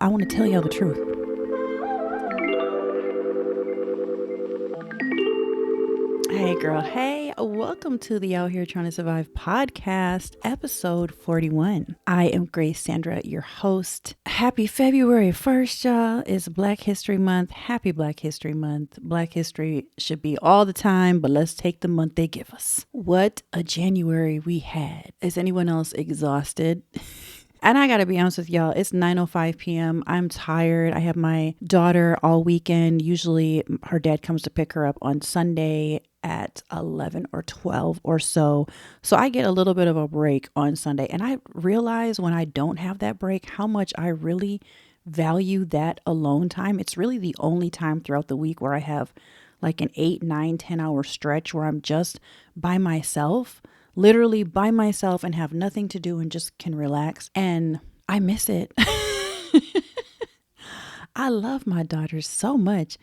I want to tell y'all the truth. Hey girl, hey, welcome to the Out Here Trying to Survive podcast, episode 41. I am Grace Sandra, your host. Happy February 1st, y'all. It's Black History Month. Happy Black History Month. Black history should be all the time, but let's take the month they give us. What a January we had. Is anyone else exhausted? And I gotta be honest with y'all, it's 9:05 p.m. I'm tired. I have my daughter all weekend. Usually her dad comes to pick her up on Sunday at 11 or 12 or so. So I get a little bit of a break on Sunday. And I realize when I don't have that break, how much I really value that alone time. It's really the only time throughout the week where I have like an 8, 9, 10-hour stretch where I'm just by myself. Literally by myself and have nothing to do and just can relax. And I miss it. I love my daughters so much,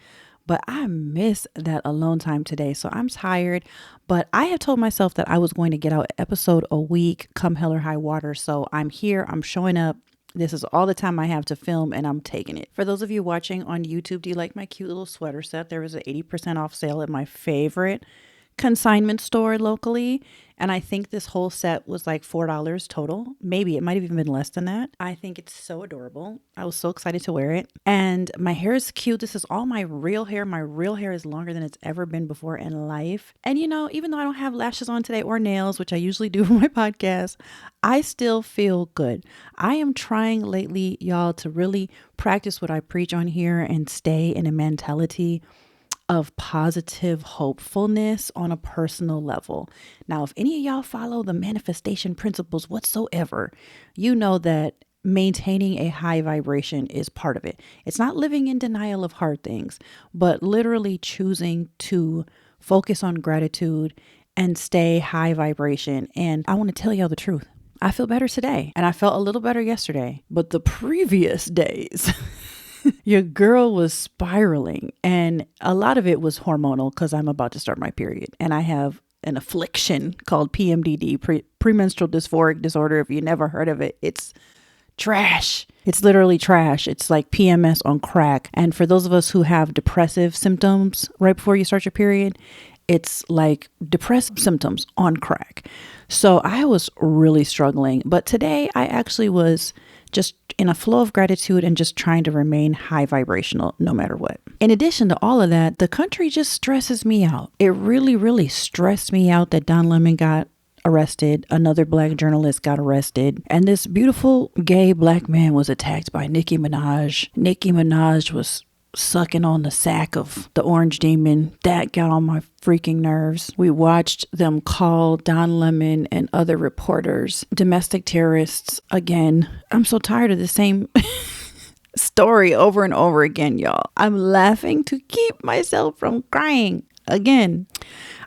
but I miss that alone time today. So I'm tired, but I have told myself that I was going to get out an episode a week, come hell or high water. So I'm here, I'm showing up. This is all the time I have to film and I'm taking it. For those of you watching on YouTube, do you like my cute little sweater set? There was an 80% off sale at my favorite consignment store locally, and I think this whole set was like $4 total. Maybe it might have even been less than that. I think it's so adorable. I was so excited to wear it. And my hair is cute. This is all my real hair. My real hair is longer than it's ever been before in life. And you know, even though I don't have lashes on today or nails, which I usually do for my podcast, I still feel good. I am trying lately, y'all, to really practice what I preach on here and stay in a mentality of positive hopefulness on a personal level. Now, if any of y'all follow the manifestation principles whatsoever, you know that maintaining a high vibration is part of it. It's not living in denial of hard things, but literally choosing to focus on gratitude and stay high vibration. And I want to tell y'all the truth. I feel better today, and I felt a little better yesterday, but the previous days your girl was spiraling, and a lot of it was hormonal because I'm about to start my period and I have an affliction called PMDD, premenstrual dysphoric disorder. If you never heard of it, it's trash. It's literally trash. It's like PMS on crack. And for those of us who have depressive symptoms right before you start your period, it's like depressive symptoms on crack. So I was really struggling, but today I actually was just in a flow of gratitude and just trying to remain high vibrational no matter what. In addition to all of that, the country just stresses me out. It really, really stressed me out that Don Lemon got arrested. Another black journalist got arrested. And this beautiful gay black man was attacked by Nicki Minaj. Nicki Minaj was sucking on the sack of the orange demon. That got on my freaking nerves. We watched them call Don Lemon and other reporters domestic terrorists again. I'm so tired of the same story over and over again, y'all. I'm laughing to keep myself from crying again.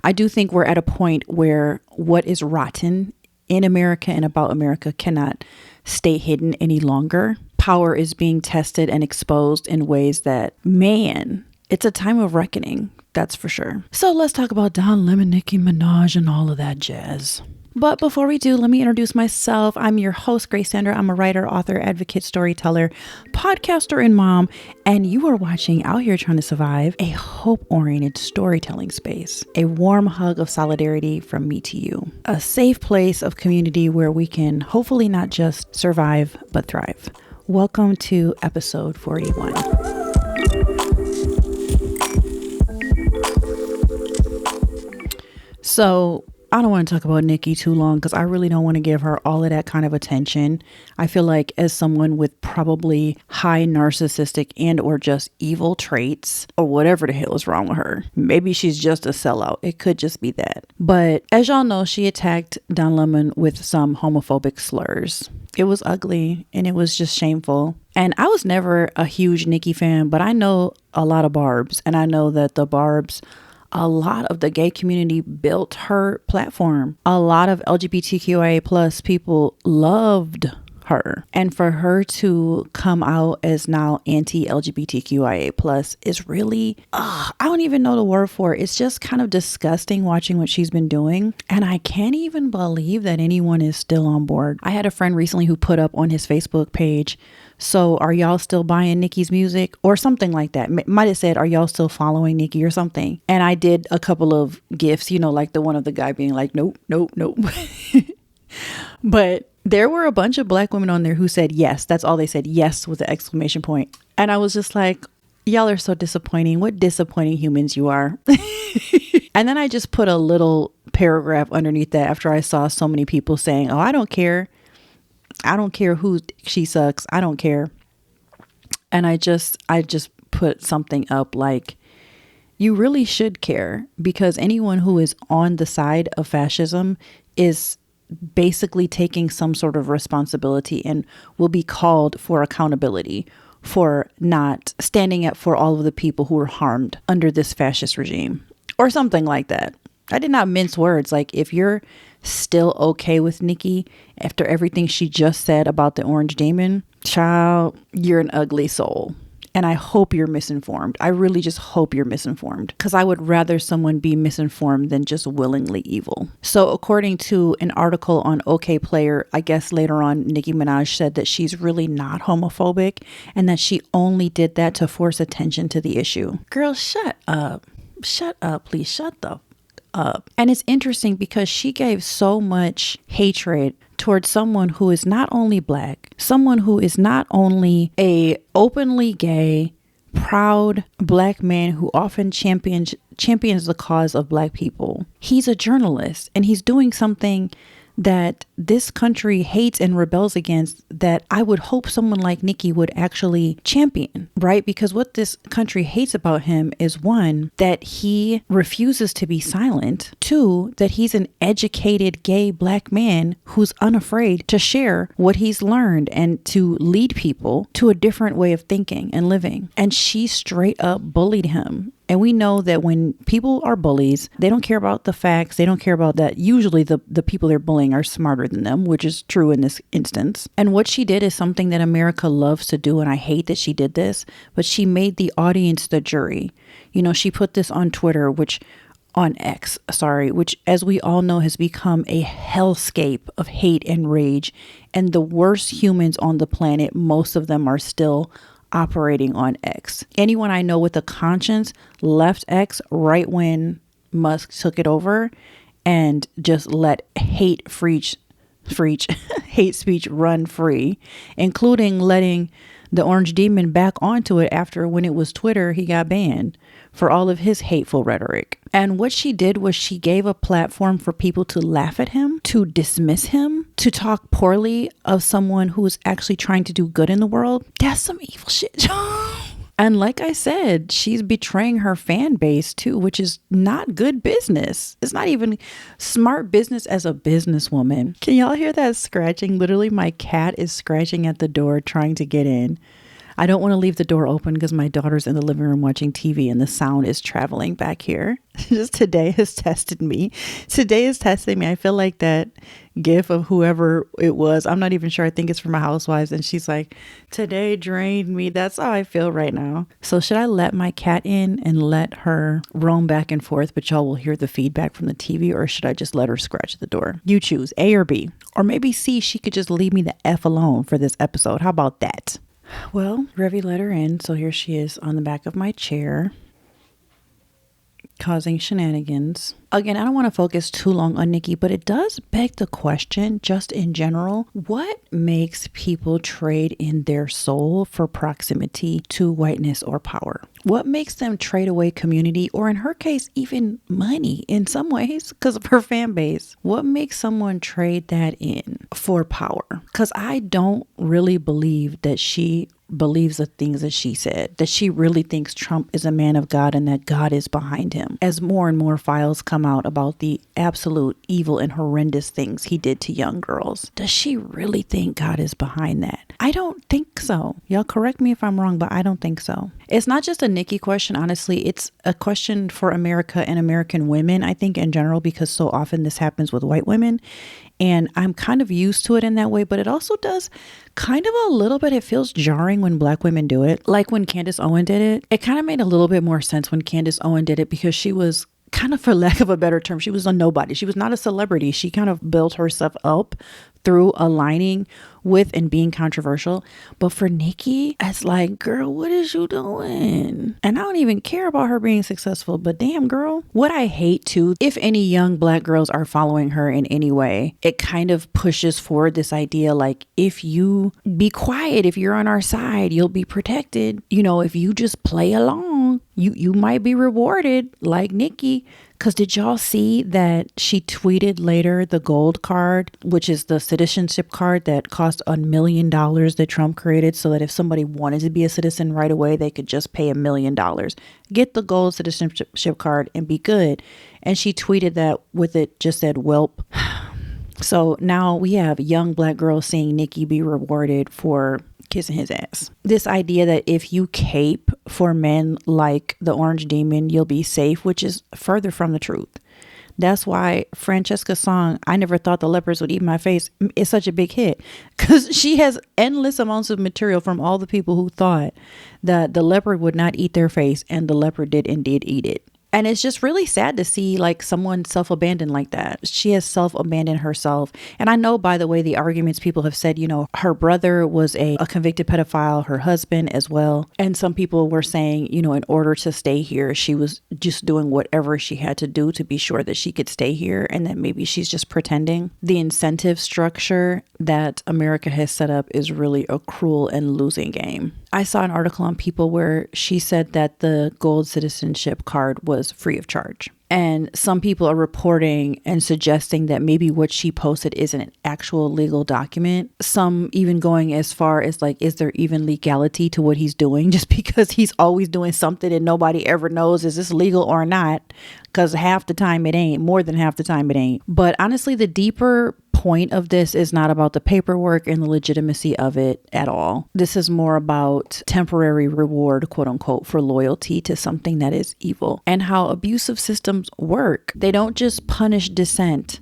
I do think we're at a point where what is rotten in America and about America cannot stay hidden any longer. Power is being tested and exposed in ways that, man, it's a time of reckoning. That's for sure. So let's talk about Don Lemon, Nicki Minaj, and all of that jazz. But before we do, let me introduce myself. I'm your host, Grace Sandra. I'm a writer, author, advocate, storyteller, podcaster, and mom. And you are watching Out Here Trying to Survive, a hope-oriented storytelling space, a warm hug of solidarity from me to you, a safe place of community where we can hopefully not just survive, but thrive. Welcome to episode 41. So I don't want to talk about Nicki too long because I really don't want to give her all of that kind of attention. I feel like as someone with probably high narcissistic and or just evil traits or whatever the hell is wrong with her. Maybe she's just a sellout. It could just be that. But as y'all know, she attacked Don Lemon with some homophobic slurs. It was ugly and it was just shameful. And I was never a huge Nicki fan, but I know a lot of Barbs, and I know that the Barbs, a lot of the gay community built her platform. A lot of LGBTQIA plus people loved her. And for her to come out as now anti-LGBTQIA plus is really, I don't even know the word for it. It's just kind of disgusting watching what she's been doing. And I can't even believe that anyone is still on board. I had a friend recently who put up on his Facebook page So are y'all still buying Nicki's music or something like that? Might have said, are y'all still following Nicki or something? And I did a couple of gifs, like the one of the guy being like, nope, nope, nope. But there were a bunch of Black women on there who said yes. That's all they said. Yes with the exclamation point. And I was just like, y'all are so disappointing. What disappointing humans you are. And then I just put a little paragraph underneath that after I saw so many people saying, oh, I don't care. I don't care who she sucks. I don't care. And I just put something up like, you really should care, because anyone who is on the side of fascism is basically taking some sort of responsibility and will be called for accountability for not standing up for all of the people who were harmed under this fascist regime or something like that. I did not mince words. Like, if you're still okay with Nicki after everything she just said about the Orange Demon, child, you're an ugly soul. And I hope you're misinformed. I really just hope you're misinformed, because I would rather someone be misinformed than just willingly evil. So according to an article on OK Player, I guess later on, Nicki Minaj said that she's really not homophobic and that she only did that to force attention to the issue. Girl, shut up. Shut up, please. Shut the up. And it's interesting because she gave so much hatred towards someone who is not only Black, someone who is not only a openly gay, proud Black man who often champions the cause of Black people. He's a journalist, and he's doing something that this country hates and rebels against, that I would hope someone like Nicki would actually champion, right? Because what this country hates about him is, one, that he refuses to be silent. Two, that he's an educated gay Black man who's unafraid to share what he's learned and to lead people to a different way of thinking and living. And she straight up bullied him. And we know that when people are bullies, they don't care about the facts. They don't care about that. Usually the people they're bullying are smarter than them, which is true in this instance. And what she did is something that America loves to do. And I hate that she did this, but she made the audience the jury. She put this on Twitter, which as we all know has become a hellscape of hate and rage. And the worst humans on the planet, most of them are still operating on X. Anyone I know with a conscience left X right when Musk took it over and just let hate speech run free, including letting the Orange Demon back onto it after, when it was Twitter, he got banned for all of his hateful rhetoric. And what she did was she gave a platform for people to laugh at him, to dismiss him, to talk poorly of someone who is actually trying to do good in the world. That's some evil shit. And like I said, she's betraying her fan base too, which is not good business. It's not even smart business as a businesswoman. Can y'all hear that scratching? Literally, my cat is scratching at the door trying to get in. I don't want to leave the door open because my daughter's in the living room watching TV and the sound is traveling back here. Just today has tested me. Today is testing me. I feel like that gif of whoever it was. I'm not even sure. I think it's from my housewives. And she's like, today drained me. That's how I feel right now. So should I let my cat in and let her roam back and forth, but y'all will hear the feedback from the TV? Or should I just let her scratch at the door? You choose, A or B. Or maybe C, she could just leave me the F alone for this episode. How about that? Well, Revy let her in, so here she is on the back of my chair, causing shenanigans. Again, I don't want to focus too long on Nicki, but it does beg the question, just in general, what makes people trade in their soul for proximity to whiteness or power? What makes them trade away community, or in her case, even money in some ways because of her fan base? What makes someone trade that in for power? Because I don't really believe that she believes the things that she said, that she really thinks Trump is a man of God and that God is behind him. As more and more files come out about the absolute evil and horrendous things he did to young girls, does she really think God is behind that? I don't think so. Y'all correct me if I'm wrong, but I don't think so. It's not just a Nicki question, honestly. It's a question for America and American women, I think, in general, because so often this happens with white women. And I'm kind of used to it in that way, but it also does kind of a little bit, it feels jarring when Black women do it. Like when Candace Owen did it, it kind of made a little bit more sense when Candace Owen did it because she was kind of, for lack of a better term, she was a nobody. She was not a celebrity. She kind of built herself up through aligning with and being controversial. But for Nicki, it's like, girl, what is you doing? And I don't even care about her being successful, but damn, girl. What I hate too, if any young Black girls are following her in any way, it kind of pushes forward this idea like, if you be quiet, if you're on our side, you'll be protected. You know, if you just play along, you might be rewarded like Nicki. Because did y'all see that she tweeted later the gold card, which is the citizenship card that cost $1 million that Trump created, so that if somebody wanted to be a citizen right away, they could just pay $1 million. Get the gold citizenship card and be good. And she tweeted that with it just said, "Welp." So now we have young Black girls seeing Nicki be rewarded for kissing his ass. This idea that if you cape for men like the Orange Demon, you'll be safe, which is further from the truth. That's why Francesca's song, "I Never Thought the Leopards Would Eat My Face," is such a big hit, because she has endless amounts of material from all the people who thought that the leopard would not eat their face, and the leopard did indeed eat it. And it's just really sad to see like someone self-abandon like that. She has self-abandoned herself. And I know, by the way, the arguments people have said, you know, her brother was a convicted pedophile, her husband as well. And some people were saying, you know, in order to stay here, she was just doing whatever she had to do to be sure that she could stay here, and that maybe she's just pretending. The incentive structure that America has set up is really a cruel and losing game. I saw an article on People where she said that the gold citizenship card was free of charge. And some people are reporting and suggesting that maybe what she posted isn't an actual legal document. Some even going as far as like, is there even legality to what he's doing? Just because he's always doing something and nobody ever knows, is this legal or not? Because half the time it ain't, more than half the time it ain't. But honestly, the deeper point of this is not about the paperwork and the legitimacy of it at all. This is more about temporary reward, quote unquote, for loyalty to something that is evil, and how abusive systems work. They don't just punish dissent.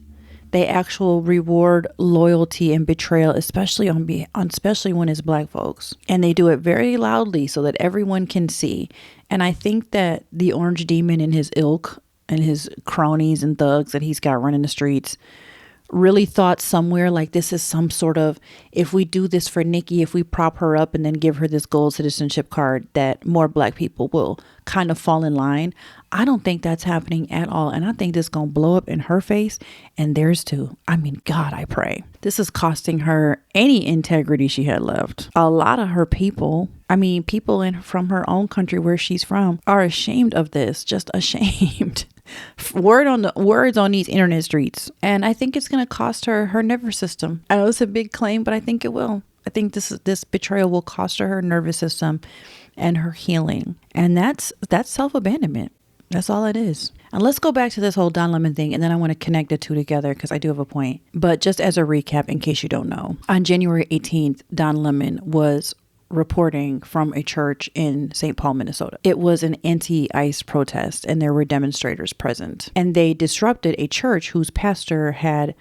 They actually reward loyalty and betrayal, especially especially when it's Black folks. And they do it very loudly so that everyone can see. And I think that the Orange Demon and his ilk and his cronies and thugs that he's got running the streets really thought somewhere like, this is some sort of, if we do this for Nicki, if we prop her up and then give her this gold citizenship card, that more Black people will kind of fall in line. I don't think that's happening at all. And I think this is going to blow up in her face and theirs too. I mean, God, I pray. This is costing her any integrity she had left. A lot of her people, I mean, people from her own country where she's from, are ashamed of this, just ashamed. Words on these internet streets. And I think it's going to cost her nervous system. I know it's a big claim, but I think it will. I think this betrayal will cost her nervous system and her healing. And that's self-abandonment. That's all it is. And let's go back to this whole Don Lemon thing, and then I want to connect the two together because I do have a point. But just as a recap, in case you don't know, on January 18th, Don Lemon was reporting from a church in St. Paul, Minnesota. It was an anti-ICE protest, and there were demonstrators present. And they disrupted a church whose pastor had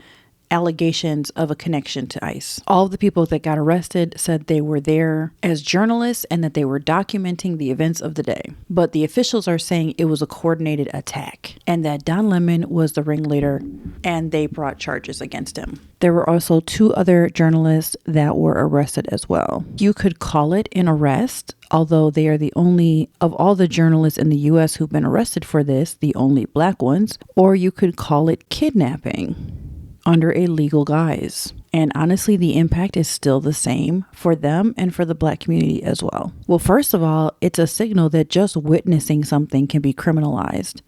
allegations of a connection to ICE. All of the people that got arrested said they were there as journalists and that they were documenting the events of the day. But the officials are saying it was a coordinated attack and that Don Lemon was the ringleader, and they brought charges against him. There were also 2 other journalists that were arrested as well. You could call it an arrest, although they are the only, of all the journalists in the U.S. who've been arrested for this, the only Black ones, or you could call it kidnapping under a legal guise. And honestly, the impact is still the same for them and for the Black community as well. Well, first of all, it's a signal that just witnessing something can be criminalized.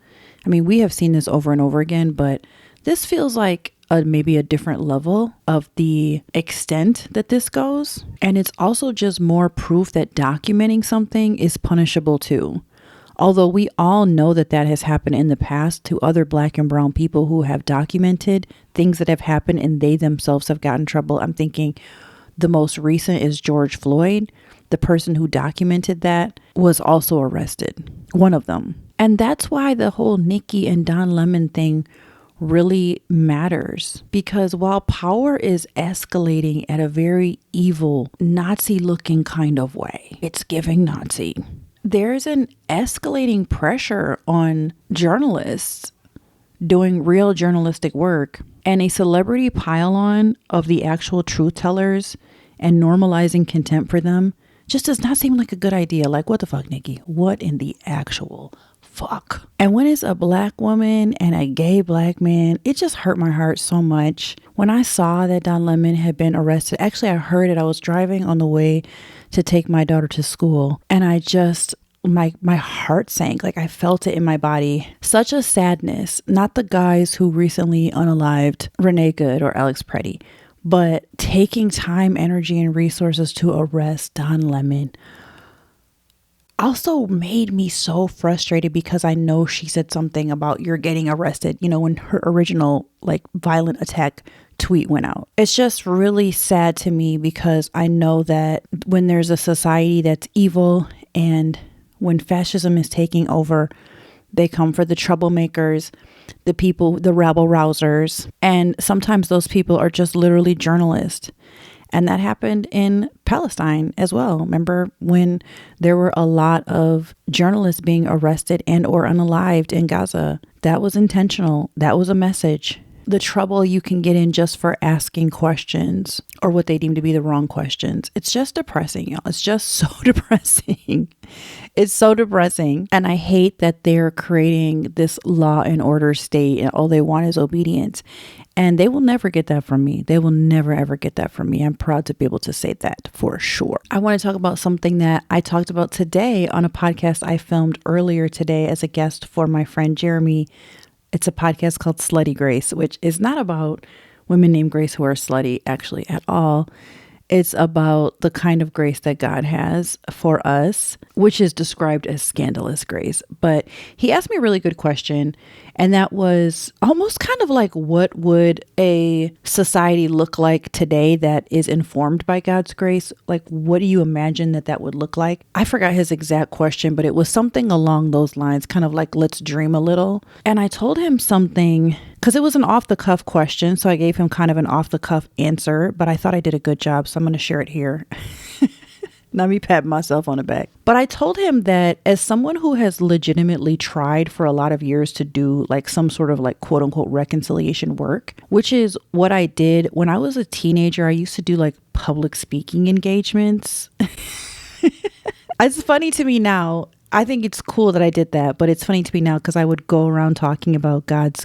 I mean, we have seen this over and over again, but this feels like maybe a different level of the extent that this goes. And it's also just more proof that documenting something is punishable too. Although we all know that has happened in the past to other Black and brown people who have documented things that have happened and they themselves have gotten in trouble. I'm thinking the most recent is George Floyd. The person who documented that was also arrested, one of them. And that's why the whole Nicki and Don Lemon thing really matters, because while power is escalating at a very evil Nazi looking kind of way, it's giving Nazi. there's an escalating pressure on journalists doing real journalistic work, and a celebrity pile-on of the actual truth tellers and normalizing contempt for them just does not seem like a good idea. Like, what the fuck, Nicki? What in the actual fuck? And when it's a black woman and a gay black man, it just hurt my heart so much. When I saw that Don Lemon had been arrested, actually I heard it. I was driving on the way to take my daughter to school, and I just, my heart sank. Like, I felt it in my body. Such a sadness. Not the guys who recently unalived Renee Good or Alex Preddy, but taking time, energy, and resources to arrest Don Lemon also made me so frustrated, because I know she said something about you're getting arrested, you know, when her original like violent attack tweet went out. It's just really sad to me, because I know that when there's a society that's evil and when fascism is taking over, they come for the troublemakers, the people, the rabble rousers. And sometimes those people are just literally journalists. And that happened in Palestine as well. Remember when there were a lot of journalists being arrested and or unalived in Gaza? That was intentional. That was a message. The trouble you can get in just for asking questions, or what they deem to be the wrong questions. It's just depressing, y'all. It's just so depressing. It's so depressing. And I hate that they're creating this law and order state, and all they want is obedience. And they will never get that from me. They will never, ever get that from me. I'm proud to be able to say that for sure. I want to talk about something that I talked about today on a podcast I filmed earlier today as a guest for my friend Jeremy. It's a podcast called Slutty Grace, which is not about women named Grace who are slutty actually at all. It's about the kind of grace that God has for us, which is described as scandalous grace. But he asked me a really good question, and that was almost kind of like, what would a society look like today that is informed by God's grace? Like, what do you imagine that that would look like? I forgot his exact question, but it was something along those lines, kind of like, let's dream a little. And I told him something, because it was an off-the-cuff question, so I gave him kind of an off-the-cuff answer, but I thought I did a good job, so I'm going to share it here. Not me patting myself on the back. But I told him that as someone who has legitimately tried for a lot of years to do like some sort of like quote unquote reconciliation work, which is what I did when I was a teenager. I used to do like public speaking engagements. It's funny to me now. I think it's cool that I did that, but it's funny to me now because I would go around talking about God's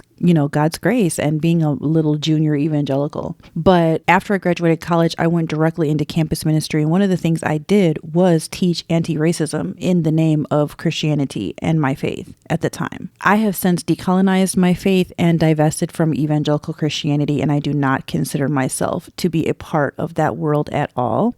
grace and being a little junior evangelical. But after I graduated college, I went directly into campus ministry. And one of the things I did was teach anti-racism in the name of Christianity and my faith at the time. I have since decolonized my faith and divested from evangelical Christianity, and I do not consider myself to be a part of that world at all.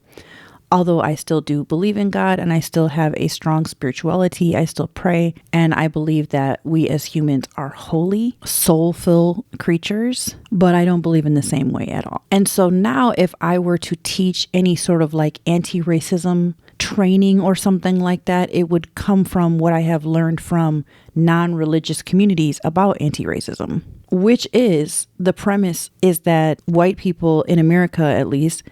Although I still do believe in God and I still have a strong spirituality, I still pray, and I believe that we as humans are holy, soulful creatures, but I don't believe in the same way at all. And so now if I were to teach any sort of like anti-racism training or something like that, it would come from what I have learned from non-religious communities about anti-racism, which is the premise is that white people in America, at least,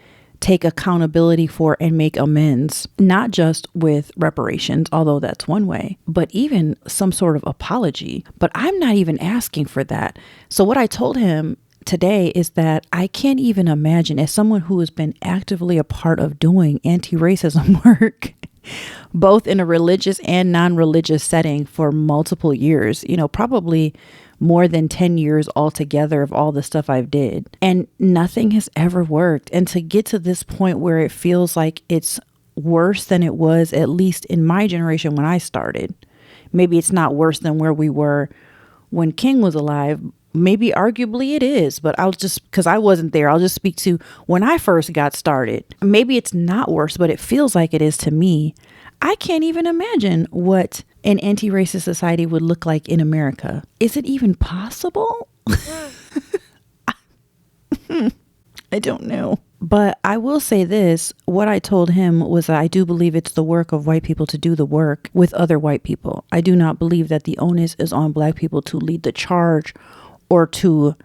take accountability for and make amends, not just with reparations, although that's one way, but even some sort of apology. But I'm not even asking for that. So what I told him today is that I can't even imagine, as someone who has been actively a part of doing anti-racism work, both in a religious and non-religious setting for multiple years, probably more than 10 years altogether of all the stuff I've did. And nothing has ever worked. And to get to this point where it feels like it's worse than it was, at least in my generation when I started. Maybe it's not worse than where we were when King was alive. Maybe arguably it is, but because I wasn't there, I'll just speak to when I first got started. Maybe it's not worse, but it feels like it is to me. I can't even imagine what an anti-racist society would look like in America. Is it even possible? I don't know. But I will say this, what I told him was that I do believe it's the work of white people to do the work with other white people. I do not believe that the onus is on black people to lead the charge or to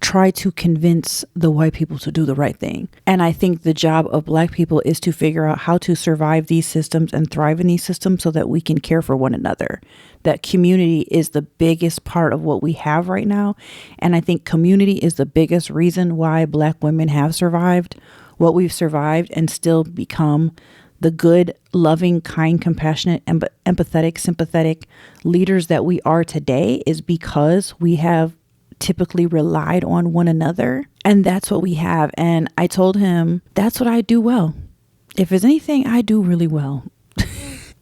try to convince the white people to do the right thing. And I think the job of Black people is to figure out how to survive these systems and thrive in these systems so that we can care for one another. That community is the biggest part of what we have right now. And I think community is the biggest reason why Black women have survived what we've survived and still become the good, loving, kind, compassionate, empathetic, sympathetic leaders that we are today, is because we have typically relied on one another. And that's what we have. And I told him, that's what I do well. If there's anything I do really well,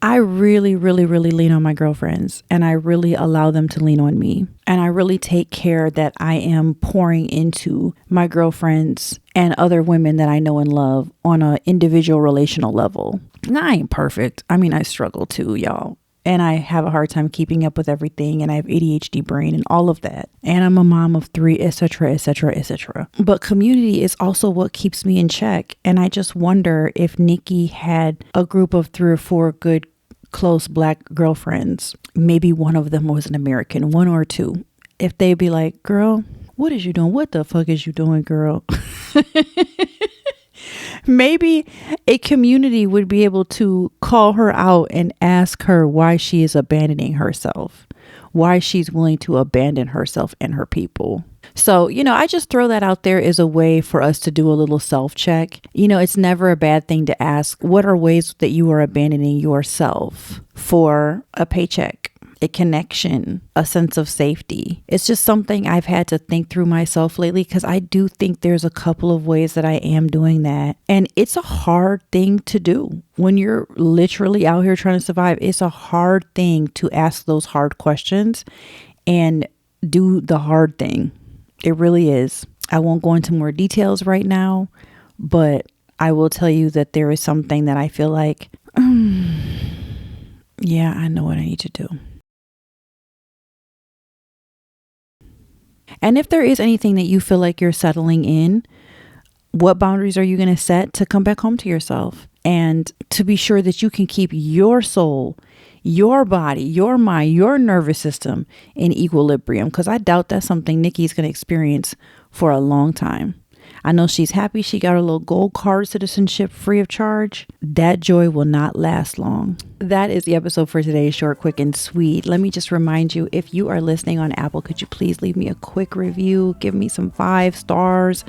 I really, really, really lean on my girlfriends, and I really allow them to lean on me. And I really take care that I am pouring into my girlfriends and other women that I know and love on an individual relational level. Now, I ain't perfect. I mean, I struggle too, y'all. And I have a hard time keeping up with everything. And I have ADHD brain and all of that. And I'm a mom of 3, etc., etc., etc. But community is also what keeps me in check. And I just wonder if Nicki had a group of 3 or 4 good, close Black girlfriends. Maybe one of them was an American, 1 or 2. If they'd be like, girl, what is you doing? What the fuck is you doing, girl? Maybe a community would be able to call her out and ask her why she is abandoning herself, why she's willing to abandon herself and her people. So, I just throw that out there as a way for us to do a little self-check. It's never a bad thing to ask, what are ways that you are abandoning yourself for a paycheck, a connection, a sense of safety? It's just something I've had to think through myself lately, because I do think there's a couple of ways that I am doing that. And it's a hard thing to do. When you're literally out here trying to survive, it's a hard thing to ask those hard questions and do the hard thing. It really is. I won't go into more details right now, but I will tell you that there is something that I feel like, yeah, I know what I need to do. And if there is anything that you feel like you're settling in, what boundaries are you going to set to come back home to yourself and to be sure that you can keep your soul, your body, your mind, your nervous system in equilibrium? Because I doubt that's something Nicki's going to experience for a long time. I know she's happy she got her little gold card citizenship free of charge. That joy will not last long. That is the episode for today. Short, quick, and sweet. Let me just remind you, if you are listening on Apple, could you please leave me a quick review? Give me some 5 stars.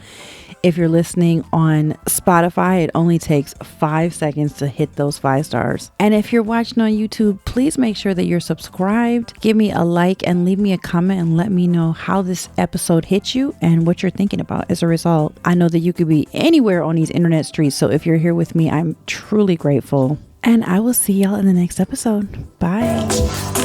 If you're listening on Spotify, it only takes 5 seconds to hit those 5 stars. And if you're watching on YouTube, please make sure that you're subscribed. Give me a like and leave me a comment and let me know how this episode hit you and what you're thinking about as a result. I know that you could be anywhere on these internet streets, so if you're here with me, I'm truly grateful. And I will see y'all in the next episode. Bye.